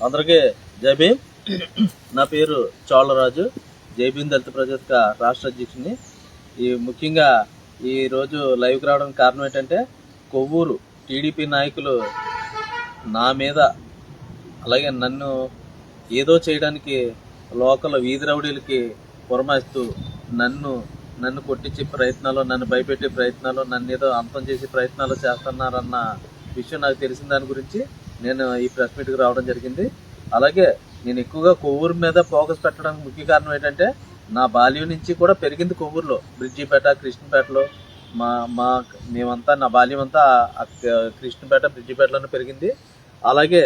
అందరికీ జై భీమ్. నా పేరు చోళరాజు, జై భీమ్ దళిత ప్రజాతిక రాష్ట్ర అధ్యక్షుడిని. ముఖ్యంగా ఈరోజు లైవ్కి రావడానికి కారణం ఏంటంటే, కొవ్వూరు టీడీపీ నాయకులు నా మీద అలాగే నన్ను ఏదో చేయడానికి లోకల్ వీధి రౌడీలకి పురమాయిస్తూ నన్ను కొట్టించే ప్రయత్నాలు, నన్ను భయపెట్టే ప్రయత్నాలు, నన్ను ఏదో అంతం చేసే ప్రయత్నాలు చేస్తున్నారన్న విషయం నాకు తెలిసిన దాని గురించి నేను ఈ ప్రెస్ మీట్కి రావడం జరిగింది. అలాగే నేను ఎక్కువగా కొవ్వూరు మీద ఫోకస్ పెట్టడానికి ముఖ్య కారణం ఏంటంటే, నా బాల్యం నుంచి కూడా పెరిగింది కొవ్వూరులో, బ్రిడ్జిపేట, కృష్ణపేటలో. మేమంతా నా బాల్యం అంతా కృష్ణపేట, బ్రిడ్జిపేటలోనే పెరిగింది. అలాగే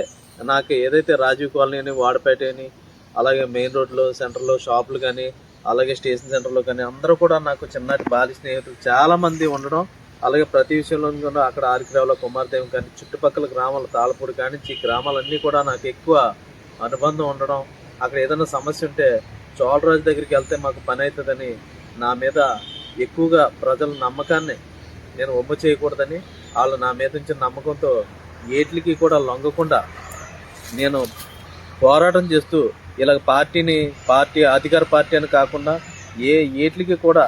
నాకు ఏదైతే రాజీవ్ కాలనీ అని, వాడపేట అని, అలాగే మెయిన్ రోడ్లో సెంటర్లో షాపులు కానీ, అలాగే స్టేషన్ సెంటర్లో కానీ అందరూ కూడా నాకు చిన్నటి బాల్య స్నేహితులు చాలామంది ఉండడం, అలాగే ప్రతి విషయంలో కూడా అక్కడ ఆరికిరావుల కుమారదేవం కానీ, చుట్టుపక్కల గ్రామాల తాళపూడి కానీ ఈ గ్రామాలన్నీ కూడా నాకు ఎక్కువ అనుబంధం ఉండడం, అక్కడ ఏదైనా సమస్య ఉంటే చోళరాజు దగ్గరికి వెళ్తే మాకు పని అవుతుందని నా మీద ఎక్కువగా ప్రజల నమ్మకాన్ని నేను ఒమ్ము చేయకూడదని, వాళ్ళు నా మీద ఉంచిన నమ్మకంతో ఏట్లకి కూడా లొంగకుండా నేను పోరాటం చేస్తూ ఇలా పార్టీ అధికార పార్టీ అని కాకుండా ఏట్లకి కూడా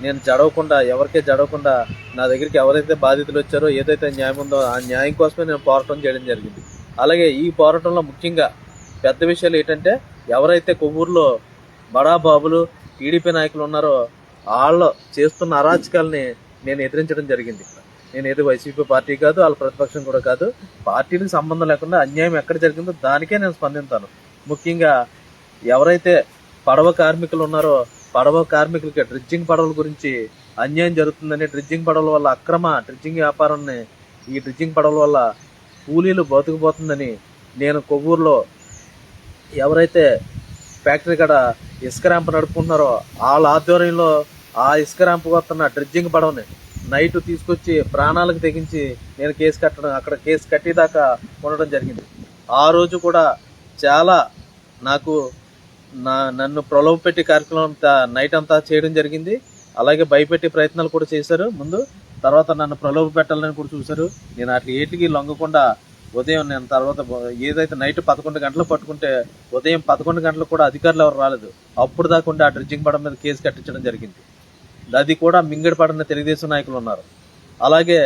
నేను జడవకుండా, ఎవరికే జడవకుండా నా దగ్గరికి ఎవరైతే బాధితులు వచ్చారో, ఏదైతే న్యాయం ఉందో ఆ న్యాయం కోసమే నేను పోరాటం చేయడం జరిగింది. అలాగే ఈ పోరాటంలో ముఖ్యంగా పెద్ద విషయాలు ఏంటంటే, ఎవరైతే కొవ్వూరులో బడాబాబులు టీడీపీ నాయకులు ఉన్నారో వాళ్ళు చేస్తున్న అరాచకాలని నేను ఎదిరించడం జరిగింది. నేను ఏదో వైసీపీ పార్టీ కాదు, వాళ్ళ ప్రతిపక్షం కూడా కాదు, పార్టీలకు సంబంధం లేకుండా అన్యాయం ఎక్కడ జరిగిందో దానికే నేను స్పందిస్తాను. ముఖ్యంగా ఎవరైతే పడవ కార్మికులు ఉన్నారో, పడవ కార్మికులకి డ్రిడ్జింగ్ పడవల గురించి అన్యాయం జరుగుతుందని, డ్రిడ్జింగ్ పడవల వల్ల అక్రమ డ్రిడ్జింగ్ వ్యాపారాన్ని, ఈ డ్రిడ్జింగ్ పడవల వల్ల కూలీలు బతుకుపోతుందని, నేను కొవ్వూరులో ఎవరైతే ఫ్యాక్టరీ కాడ ఇసుక ర్యాంప్ నడుపుకుంటున్నారో వాళ్ళ ఆధ్వర్యంలో ఆ ఇసుక ర్యాంప్ వస్తున్న డ్రిడ్జింగ్ పడవని నైట్ తీసుకొచ్చి ప్రాణాలకు తెగించి నేను అక్కడ కేసు కట్టేదాకా ఉండడం జరిగింది. ఆ రోజు కూడా చాలా నాకు నన్ను ప్రలోభ పెట్టి కార్యక్రమం నైట్ అంతా చేయడం జరిగింది. అలాగే భయపెట్టే ప్రయత్నాలు కూడా చేశారు ముందు, తర్వాత నన్ను ప్రలోభ పెట్టాలని కూడా చూశారు. నేను అట్లా ఏటికి లొంగకుండా ఉదయం నేను తర్వాత ఏదైతే నైట్ 11 గంటలకు పట్టుకుంటే ఉదయం 11 గంటలకు కూడా అధికారులు ఎవరు రాలేదు. అప్పుడు దాకా ఉండి ఆ డ్రిడ్జింగ్ పడవ మీద కేసు కట్టించడం జరిగింది. అది కూడా మింగడి పడిన తెలుగుదేశం నాయకులు ఉన్నారు. అలాగే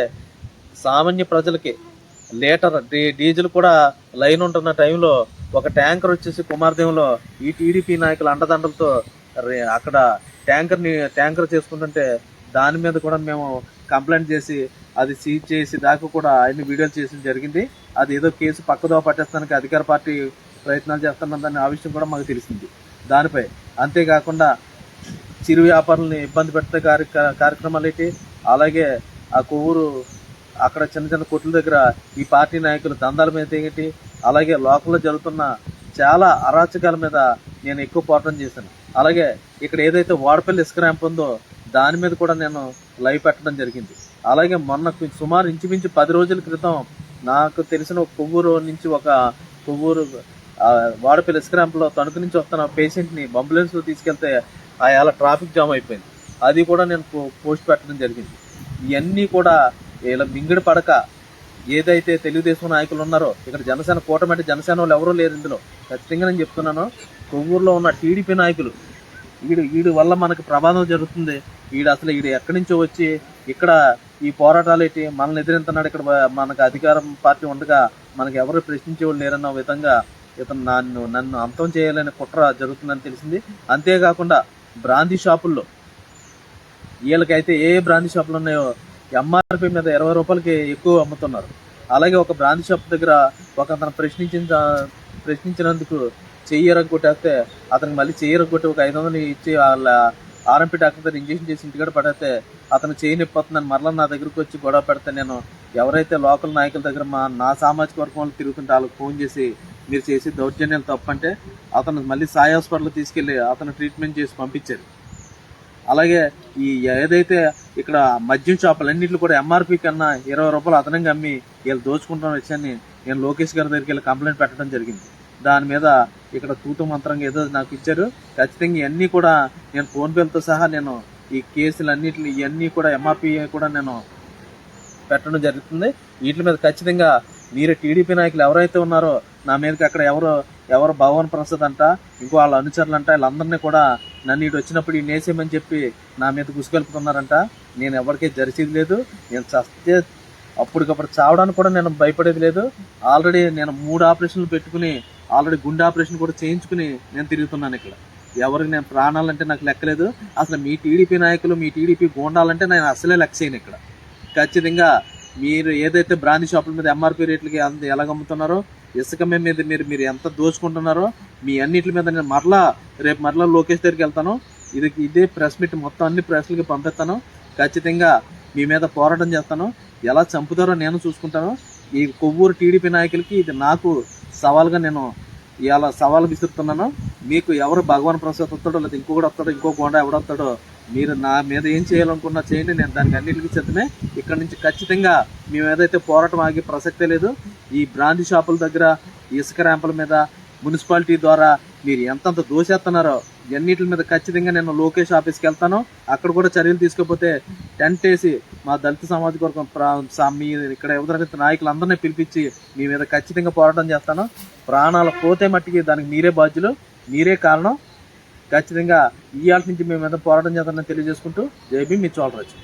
సామాన్య ప్రజలకి లీటర్ డీజిల్ కూడా లైన్ ఉంటున్న టైంలో ఒక ట్యాంకర్ వచ్చేసి కుమారదేవంలో ఈ టీడీపీ నాయకుల అండదండలతో అక్కడ ట్యాంకర్ చేసుకుంటుంటే దాని మీద కూడా మేము కంప్లైంట్ చేసి అది సీజ్ చేసి దాకా కూడా అన్ని వీడియోలు చేసి జరిగింది. అది ఏదో కేసు పక్కదో పట్టేస్తానికి అధికార పార్టీ ప్రయత్నాలు చేస్తున్నదని ఆ విషయం కూడా మాకు తెలిసింది దానిపై. అంతేకాకుండా చిరు వ్యాపారులని ఇబ్బంది పెట్టే కార్యక్రమాలు ఏంటి, అలాగే ఆ కొవ్వూరు అక్కడ చిన్న చిన్న కొట్ల దగ్గర ఈ పార్టీ నాయకులు దందాల మీద ఏంటి, అలాగే లోకల్లో జరుగుతున్న చాలా అరాచకాల మీద నేను ఎక్కువ పోరాటం చేశాను. అలాగే ఇక్కడ ఏదైతే వాడపల్లి ఇసుక ర్యాంప్ ఉందో దాని మీద కూడా నేను లైవ్ పెట్టడం జరిగింది. అలాగే మొన్న సుమారు ఇంచుమించు 10 రోజుల క్రితం నాకు తెలిసిన కొవ్వూరు నుంచి కొవ్వూరు వాడపల్లి ఇసుక ర్యాంప్లో తణుకు నుంచి వస్తున్న పేషెంట్ని అంబులెన్స్లో తీసుకెళ్తే అలా ట్రాఫిక్ జామ్ అయిపోయింది. అది కూడా నేను పోస్ట్ పెట్టడం జరిగింది. ఇవన్నీ కూడా ఇలా మింగిడి పడక ఏదైతే తెలుగుదేశం నాయకులు ఉన్నారో, ఇక్కడ జనసేన కూటమి అంటే జనసేన వాళ్ళు ఎవరూ లేరు ఇందులో. ఖచ్చితంగా నేను చెప్తున్నాను, కొవ్వూరులో ఉన్న టీడీపీ నాయకులు వీడి వల్ల మనకు ప్రమాదం జరుగుతుంది, వీడు ఎక్కడి నుంచో వచ్చి ఇక్కడ ఈ పోరాటాలు ఏంటి మనల్ని ఎదిరింతున్నాడు, ఇక్కడ మనకు అధికారం పార్టీ ఉండగా మనకు ఎవరు ప్రశ్నించేవాళ్ళు లేరన్న విధంగా ఇతను నన్ను అంతం చేయాలనే కుట్ర జరుగుతుందని తెలిసింది. అంతేకాకుండా బ్రాందీ షాపుల్లో వీళ్ళకైతే ఏ బ్రాందీ షాపులు ఉన్నాయో ఎంఆర్పి మీద 20 రూపాయలకి ఎక్కువ అమ్ముతున్నారు. అలాగే ఒక బ్రాందీ షాప్ దగ్గర ఒక అతను ప్రశ్నించినందుకు చెయ్యి కొట్టేస్తే అతనికి మళ్ళీ చెయ్యి కొట్టి ఒక 500 ఇచ్చి వాళ్ళ ఆర్ఎంపీ డాక్టర్ దగ్గర ఇంజక్షన్ చేసి ఇంటికాడ పడితే అతను చెయ్యి నొప్పిపోతుందని మరలా నా దగ్గరకు వచ్చి గొడవ పెడితే, నేను ఎవరైతే లోకల్ నాయకుల దగ్గర నా సామాజిక వర్గం వాళ్ళు తిరుగుతుంటే వాళ్ళకి ఫోన్ చేసి మీరు చేసి దౌర్జన్యాలు తప్పంటే అతను మళ్ళీ సాయి హాస్పిటల్ తీసుకెళ్ళి అతను ట్రీట్మెంట్ చేసి పంపించారు. అలాగే ఈ ఏదైతే ఇక్కడ మద్యం షాపులన్నింటిలో కూడా ఎంఆర్పి కన్నా 20 రూపాయలు అదనంగా అమ్మి వీళ్ళు దోచుకుంటున్న విషయాన్ని నేను లోకేష్ గారి దగ్గరికి వెళ్ళి కంప్లైంట్ పెట్టడం జరిగింది. దాని మీద ఇక్కడ తూతు మంత్రంగా ఏదో నాకు ఇచ్చారు. ఖచ్చితంగా ఇవన్నీ కూడా నేను ఫోన్పేలతో సహా నేను ఈ కేసులన్నింటినీ ఇవన్నీ కూడా ఎంఆర్పి కూడా నేను పెట్టడం జరుగుతుంది. వీటి మీద ఖచ్చితంగా మీరు టీడీపీ నాయకులు ఎవరైతే ఉన్నారో నా మీదకి అక్కడ ఎవరు భవన్ ప్రసాద్ అంట, ఇంకో వాళ్ళ అనుచరులు అంట, వీళ్ళందరినీ కూడా నన్ను ఇటు వచ్చినప్పుడు ఈ నేసేమని చెప్పి నా మీద గుసుకెళ్తున్నారంట. నేను ఎవరికీ జరిచేది లేదు. నేను చస్తే అప్పటికప్పుడు చావడానికి కూడా నేను భయపడేది లేదు. ఆల్రెడీ నేను 3 ఆపరేషన్లు పెట్టుకుని ఆల్రెడీ గుండె ఆపరేషన్ కూడా చేయించుకుని నేను తిరుగుతున్నాను ఇక్కడ. ఎవరికి నేను ప్రాణాలంటే నాకు లెక్కలేదు. అసలు మీ టీడీపీ నాయకులు, మీ టీడీపీ గోండాలంటే నేను అసలే లెక్క చేయను ఇక్కడ. ఖచ్చితంగా మీరు ఏదైతే బ్రాందీ షాపుల మీద ఎంఆర్పీ రేట్లకి ఎలాగమ్ముతున్నారో, ఇసుక మీద మీరు ఎంత దోచుకుంటున్నారో, మీ అన్నిటి మీద నేను రేపు మరలా లోకేష్ దగ్గరికి వెళ్తాను. ఇదే ప్రెస్ మీట్ మొత్తం అన్ని ప్రెస్లకి పంపిస్తాను. ఖచ్చితంగా మీ మీద పోరాటం చేస్తాను. ఎలా చంపుతారో నేను చూసుకుంటాను. ఈ కొవ్వూరు టీడీపీ నాయకులకి ఇది నాకు సవాల్గా నేను ఇలా సవాల్ విసురుతున్నాను. మీకు ఎవరు భగవాన్ ప్రసాద్ వస్తాడో, లేదా ఇంకొకటి వస్తాడో, ఇంకో గోండా ఎవడొస్తాడో, మీరు నా మీద ఏం చేయాలనుకున్నా చేయండి. నేను దానికి అన్నింటికి సిద్ధమే. ఇక్కడ నుంచి ఖచ్చితంగా మేము ఏదైతే పోరాటం ఆగే ప్రసక్తే లేదు. ఈ బ్రాందీ షాపుల దగ్గర, ఇసుక ర్యాంపుల మీద, మున్సిపాలిటీ ద్వారా మీరు ఎంతంత దోషేస్తున్నారో ఎన్నిటి మీద ఖచ్చితంగా నేను లోకేష్ ఆఫీస్కి వెళ్తాను. అక్కడ కూడా చర్యలు తీసుకోకపోతే టెంట్ వేసి మా దళిత సమాజ వర్గం మీ ఇక్కడ యువతరగతి నాయకులందరినీ పిలిపించి మీ మీద ఖచ్చితంగా పోరాటం చేస్తాను. ప్రాణాలు పోతే మట్టికి దానికి మీరే బాధ్యులు, మీరే కారణం. ఖచ్చితంగా ఇవాళ నుంచి మీ మీద పోరాటం చేస్తానని తెలియజేసుకుంటూ జై భీమ్, మీ చోళరాజు.